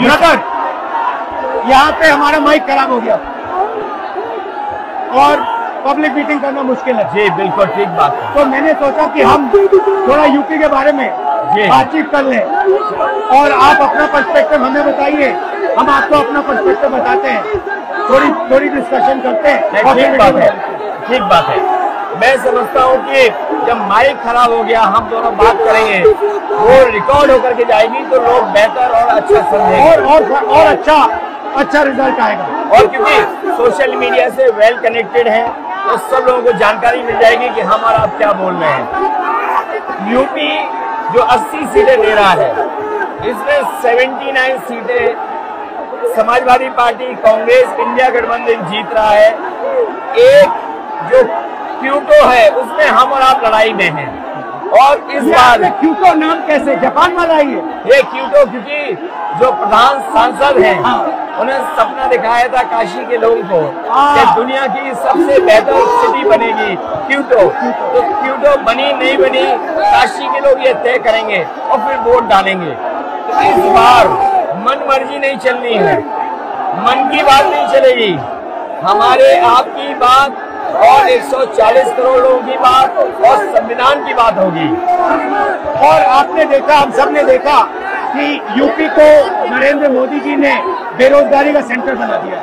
Brother, यहाँ पे हमारा माइक खराब हो गया और पब्लिक मीटिंग करना मुश्किल है। जी बिल्कुल ठीक बात है। तो मैंने सोचा कि हम थोड़ा यूपी के बारे में बातचीत कर लें और आप अपना पर्सपेक्टिव हमें बताइए, हम आपको अपना पर्सपेक्टिव बताते हैं, थोड़ी डिस्कशन करते हैं। ठीक बात है, ठीक बात है। मैं समझता हूँ कि जब माइक खराब हो गया हम दोनों बात करेंगे, वो रिकॉर्ड होकर के जाएगी तो लोग बेहतर और अच्छा समझेंगे और अच्छा रिजल्ट आएगा। और क्योंकि सोशल मीडिया से वेल कनेक्टेड है तो सब लोगों को जानकारी मिल जाएगी कि हम और आप क्या बोल रहे हैं। यूपी जो 80 सीटें दे रहा है, इसमें 79 सीटें समाजवादी पार्टी, कांग्रेस, इंडिया गठबंधन जीत रहा है। एक जो क्यूटो है उसमें हम और आप लड़ाई में हैं। और इस बार क्यूटो नाम कैसे, जापान वाला ही है ये क्यूटो, क्योंकि जो प्रधान सांसद हैं उन्हें सपना दिखाया था काशी के लोगों को कि दुनिया की सबसे बेहतर सिटी बनेगी क्यूटो। तो क्यूटो बनी नहीं बनी, काशी के लोग ये तय करेंगे और फिर वोट डालेंगे। तो इस बार मन मर्जी नहीं चलनी है, मन की बात नहीं चलेगी, हमारे आपकी बात और 140 करोड़ लोगों की बात और संविधान की बात होगी। और आपने देखा, हम सब ने देखा कि यूपी को नरेंद्र मोदी जी ने बेरोजगारी का सेंटर बना दिया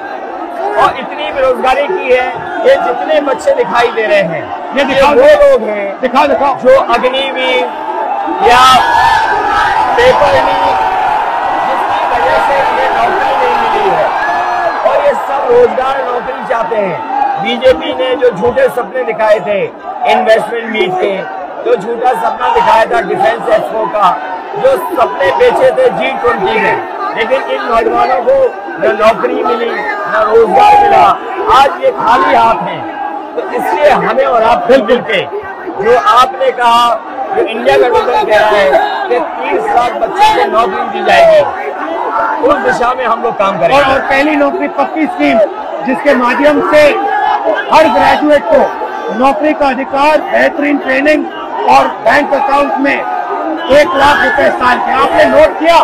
और इतनी बेरोजगारी की है, ये जितने बच्चे दिखाई दे रहे हैं ये दिखाओ, वो लोग हैं दिखाओ जो अग्निवीर या पेपरवीर जिसकी वजह से ये नौकरी नहीं मिली है और ये सब रोजगार नौकरी चाहते हैं। बीजेपी ने जो झूठे सपने दिखाए थे इन्वेस्टमेंट मीट के, जो झूठा सपना दिखाया था डिफेंस एक्सपो का, जो सपने बेचे थे G20 में, लेकिन इन नौजवानों को न नौकरी मिली न रोजगार मिला, आज ये खाली हाथ हैं। तो इसलिए हमें और आप मिल के जो आपने कहा, जो इंडिया गठबंधन कह रहा है कि 30 लाख बच्चों को नौकरी दी जाएगी, उस दिशा में हम लोग काम करेंगे। और पहली नौकरी पक्की स्कीम जिसके माध्यम से हर ग्रेजुएट को नौकरी का अधिकार, बेहतरीन ट्रेनिंग और बैंक अकाउंट में 1 लाख रुपए साल के। आपने नोट किया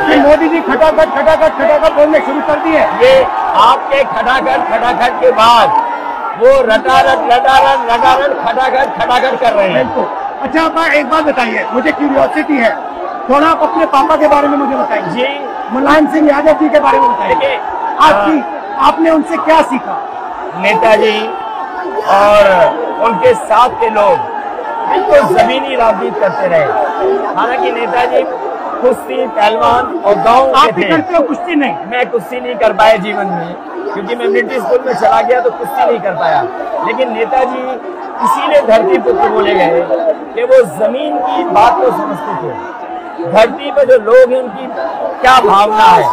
कि मोदी जी खटाखट बोलने शुरू कर दिए। ये आपके खटाखट के बाद वो रटारट खटाखट कर रहे हैं। अच्छा, आप एक बात बताइए, मुझे क्यूरियोसिटी है, थोड़ा आप अपने पापा के बारे में मुझे बताइए जी। मुलायम सिंह यादव जी के बारे में बताइए, आपने उनसे क्या सीखा? नेताजी और उनके साथ के लोग बिल्कुल जमीनी राजनीति करते रहे। हालांकि नेताजी कुश्ती, पहलवान और गांव के थे। करते हो कुश्ती? नहीं, मैं कुश्ती नहीं कर पाया जीवन में, क्योंकि मैं मिलिट्री स्कूल में चला गया तो कुश्ती नहीं कर पाया। लेकिन नेताजी इसीलिए धरती पुत्र बोले गए कि वो जमीन की बात को समझते थे। धरती पर जो लोग हैं उनकी क्या भावना है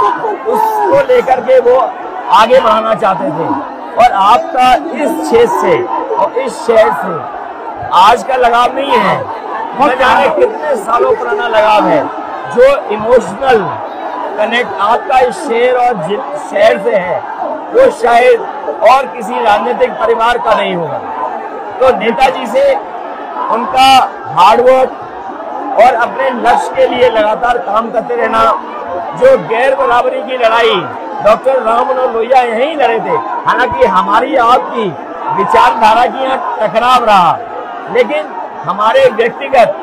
उसको लेकर के वो आगे बढ़ाना चाहते थे। और आपका इस क्षेत्र से और इस शहर से आज का लगाव नहीं है, न जाने कितने सालों पुराना लगाव है। जो इमोशनल कनेक्ट आपका इस शहर और शहर से है वो शायद और किसी राजनीतिक परिवार का नहीं होगा। तो नेताजी से उनका हार्डवर्क और अपने लक्ष्य के लिए लगातार काम करते रहना, जो गैर बराबरी की लड़ाई डॉक्टर राम मनोहर लोहिया यहीं लड़े थे। हालांकि हमारी आपकी विचारधारा की यहाँ टकराव रहा, लेकिन हमारे व्यक्तिगत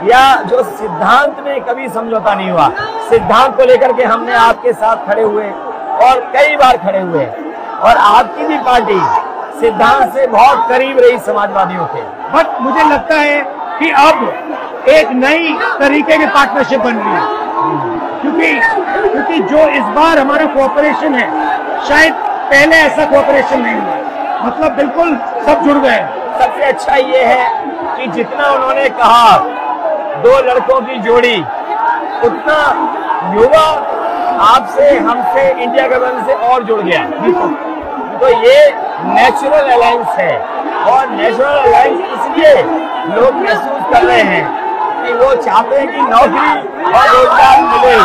या जो सिद्धांत में कभी समझौता नहीं हुआ। सिद्धांत को लेकर के हमने आपके साथ खड़े हुए और कई बार खड़े हुए, और आपकी भी पार्टी सिद्धांत से बहुत करीब रही समाजवादियों के। बट मुझे लगता है कि अब एक नई तरीके की पार्टनरशिप बन रही है, क्योंकि जो इस बार हमारा कोऑपरेशन है, शायद पहले ऐसा कोऑपरेशन नहीं हुआ। मतलब बिल्कुल सब जुड़ गए। सबसे अच्छा ये है कि जितना उन्होंने कहा 2 लड़कों की जोड़ी, उतना युवा आपसे, हमसे, इंडिया गठबंधन से और जुड़ गया। तो ये नेचुरल अलायंस है, और नेचुरल अलायंस इसलिए लोग महसूस कर रहे हैं कि वो चाहते हैं कि नौकरी और रोजगार मिले,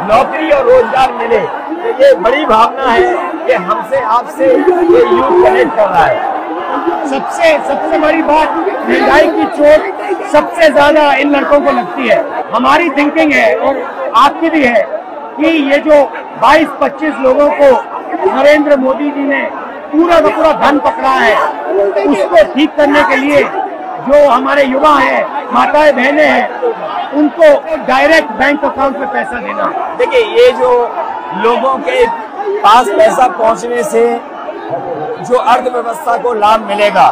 नौकरी और रोजगार मिले। तो ये बड़ी भावना है कि हमसे, आपसे ये यूथ कनेक्ट कर रहा है। सबसे बड़ी बात, महंगाई की चोट सबसे ज्यादा इन लड़कों को लगती है। हमारी थिंकिंग है और आपकी भी है कि ये जो 22-25 लोगों को नरेंद्र मोदी जी ने पूरा का पूरा धन पकड़ा है, उसको ठीक करने के लिए जो हमारे युवा हैं, माताएं बहनें हैं, उनको डायरेक्ट बैंक अकाउंट में पैसा देना। देखिए, ये जो लोगों के पास पैसा पहुंचने से जो अर्थव्यवस्था को लाभ मिलेगा,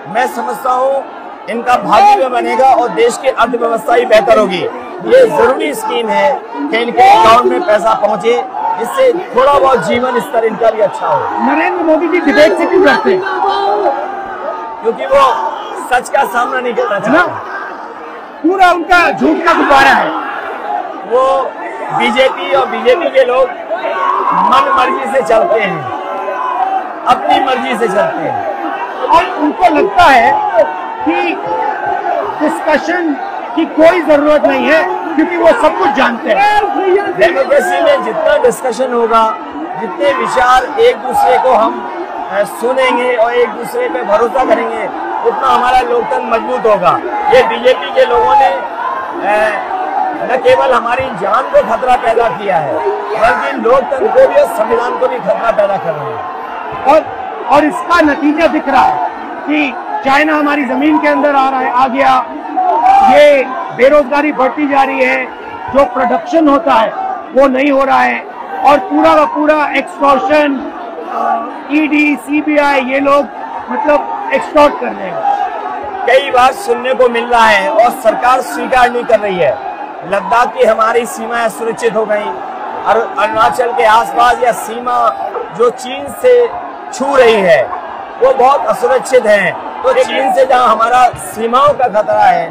मैं समझता हूँ इनका भाग्य में बनेगा और देश की अर्थव्यवस्था ही बेहतर होगी। ये जरूरी स्कीम है कि इनके अकाउंट में पैसा पहुंचे, जिससे थोड़ा बहुत जीवन स्तर इनका भी अच्छा हो। नरेंद्र मोदी जी डिबेट से क्यों डरते हैं? क्योंकि वो सच का सामना नहीं करना चाहते। पूरा उनका झूठ का गुब्बारा है। वो बीजेपी और बीजेपी के लोग मन मर्जी से चलते हैं, अपनी मर्जी से चलते हैं, और उनको लगता है कि डिस्कशन की कोई जरूरत नहीं है क्योंकि वो सब कुछ जानते हैं। डेमोक्रेसी में जितना डिस्कशन होगा, जितने विचार एक दूसरे को हम सुनेंगे और एक दूसरे पे भरोसा करेंगे, उतना हमारा लोकतंत्र मजबूत होगा। ये बीजेपी के लोगों ने न केवल हमारी जान को खतरा पैदा किया है, बल्कि लोकतंत्र को भी और संविधान को भी खतरा पैदा कर रहे हैं। और इसका नतीजा दिख रहा है कि चाइना हमारी जमीन के अंदर आ गया, ये बेरोजगारी बढ़ती जा रही है, जो प्रोडक्शन होता है वो नहीं हो रहा है, और पूरा का पूरा एक्सटॉर्शन, ईडी, सीबीआई, ये लोग मतलब एक्सटॉर्ट कर रहे हैं। कई बार सुनने को मिल रहा है और सरकार स्वीकार नहीं कर रही है, लद्दाख की हमारी सीमाएं सुरक्षित हो गई, और अरुणाचल के आसपास या सीमा जो चीन से छू रही है वो बहुत असुरक्षित है। तो चीन से जहां हमारा सीमाओं का खतरा है,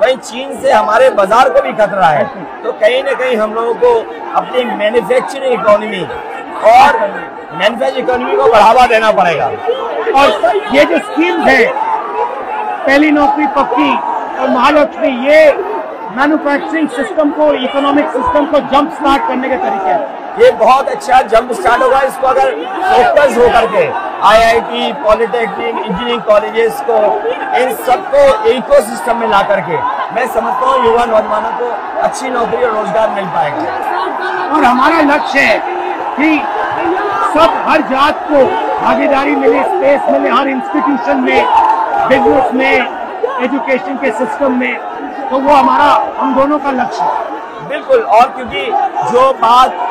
वहीं चीन से हमारे बाजार को भी खतरा है। तो कहीं न कहीं हम लोगों को अपनी मैन्युफैक्चरिंग इकोनॉमी और मैन्युफैक्चरिंग इकोनॉमी को बढ़ावा देना पड़ेगा। और ये जो स्कीम्स है, पहली नौकरी पक्की और महालक्ष्मी, ये मैन्युफैक्चरिंग सिस्टम को, इकोनॉमिक सिस्टम को जंप स्टार्ट करने के तरीके हैं। ये बहुत अच्छा जंप स्टार्ट होगा। इसको अगर फोकस होकर के IIT, पॉलिटेक्निक, इंजीनियरिंग कॉलेजेस को, इन सबको इकोसिस्टम में ला करके, मैं समझता हूँ युवा नौजवानों को अच्छी नौकरी और रोजगार मिल पाएगा। और हमारा लक्ष्य है कि सब, हर जात को भागीदारी मिले, स्पेस मिले, हर इंस्टीट्यूशन में, बिजनेस में, एजुकेशन के सिस्टम में। तो वो हमारा, हम दोनों का लक्ष्य है। बिल्कुल। और क्योंकि जो बात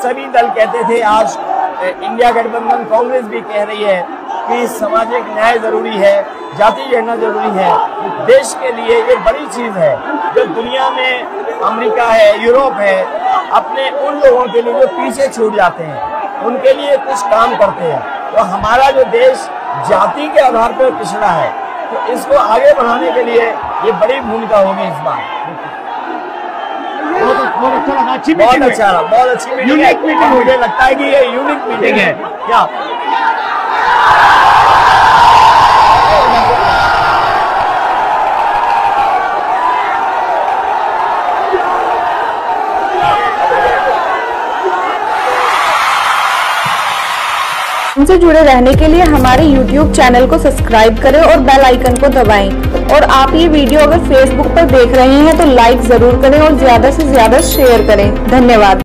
सभी दल कहते थे, आज इंडिया गठबंधन कांग्रेस भी कह रही है कि सामाजिक न्याय जरूरी है, जाति गणना जरूरी है। देश के लिए ये बड़ी चीज है। जो दुनिया में अमेरिका है, यूरोप है, अपने उन लोगों के लिए जो पीछे छूट जाते हैं, उनके लिए कुछ काम करते हैं। तो हमारा जो देश जाति के आधार पर पिछड़ा है, तो इसको आगे बढ़ाने के लिए ये बड़ी भूमिका होगी इस बार। बहुत अच्छा लगा, अच्छी बहुत अच्छी मीटिंग है। मुझे लगता है कि ये यूनिक मीटिंग है। क्या हमसे जुड़े रहने के लिए हमारे YouTube चैनल को सब्सक्राइब करें और बेल आइकन को दबाएं। और आप ये वीडियो अगर Facebook पर देख रहे हैं तो लाइक जरूर करें और ज्यादा से ज्यादा शेयर करें। धन्यवाद।